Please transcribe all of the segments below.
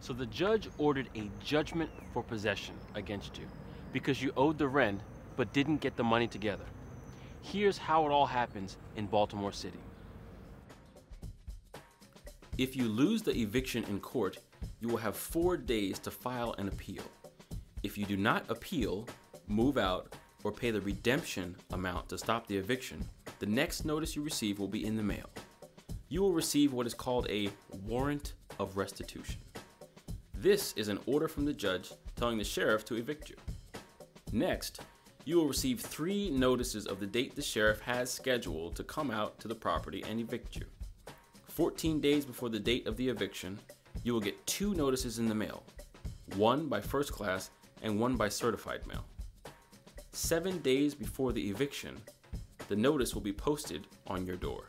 So the judge ordered a judgment for possession against you because you owed the rent but didn't get the money together. Here's how it all happens in Baltimore City. If you lose the eviction in court, you will have 4 days to file an appeal. If you do not appeal, move out, or pay the redemption amount to stop the eviction, the next notice you receive will be in the mail. You will receive what is called a warrant of restitution. This is an order from the judge telling the sheriff to evict you. Next, you will receive 3 notices of the date the sheriff has scheduled to come out to the property and evict you. 14 days before the date of the eviction, you will get 2 notices in the mail, one by first class and one by certified mail. 7 days before the eviction, the notice will be posted on your door.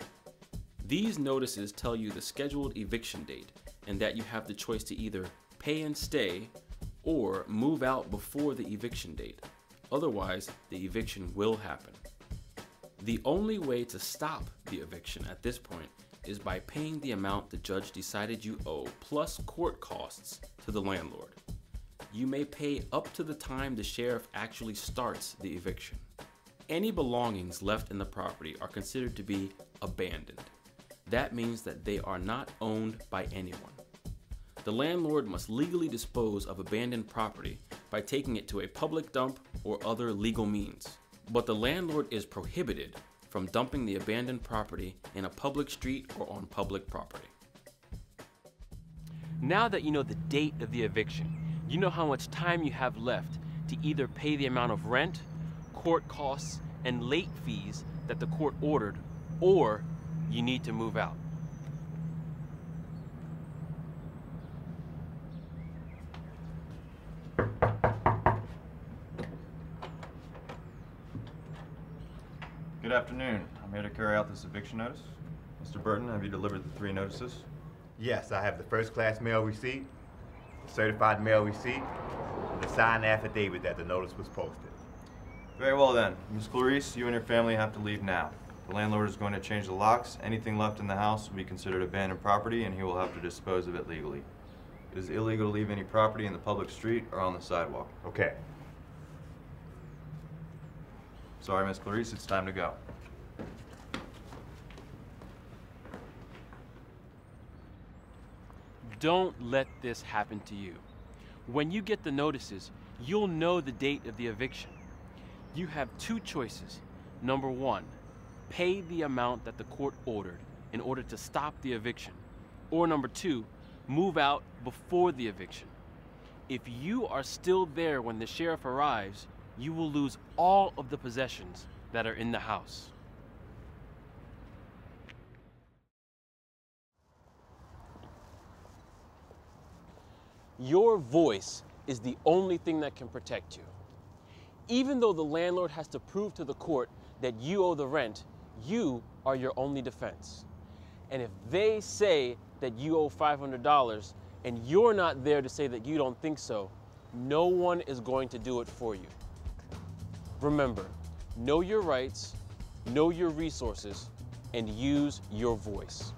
These notices tell you the scheduled eviction date and that you have the choice to either pay and stay or move out before the eviction date. Otherwise, the eviction will happen. The only way to stop the eviction at this point is by paying the amount the judge decided you owe plus court costs to the landlord. You may pay up to the time the sheriff actually starts the eviction. Any belongings left in the property are considered to be abandoned. That means that they are not owned by anyone. The landlord must legally dispose of abandoned property by taking it to a public dump or other legal means. But the landlord is prohibited from dumping the abandoned property in a public street or on public property. Now that you know the date of the eviction, you know how much time you have left to either pay the amount of rent, court costs, and late fees that the court ordered, or you need to move out. Good afternoon. I'm here to carry out this eviction notice. Mr. Burton, have you delivered the 3 notices? Yes, I have the first class mail receipt, the certified mail receipt, and the signed affidavit that the notice was posted. Very well then. Ms. Clarice, you and your family have to leave now. The landlord is going to change the locks. Anything left in the house will be considered abandoned property and he will have to dispose of it legally. It is illegal to leave any property in the public street or on the sidewalk. Okay. Sorry, Ms. Clarice, it's time to go. Don't let this happen to you. When you get the notices, you'll know the date of the eviction. You have 2 choices. Number 1, pay the amount that the court ordered in order to stop the eviction. Or number 2, move out before the eviction. If you are still there when the sheriff arrives, you will lose all of the possessions that are in the house. Your voice is the only thing that can protect you. Even though the landlord has to prove to the court that you owe the rent, you are your only defense. And if they say that you owe $500 and you're not there to say that you don't think so, no one is going to do it for you. Remember, know your rights, know your resources, and use your voice.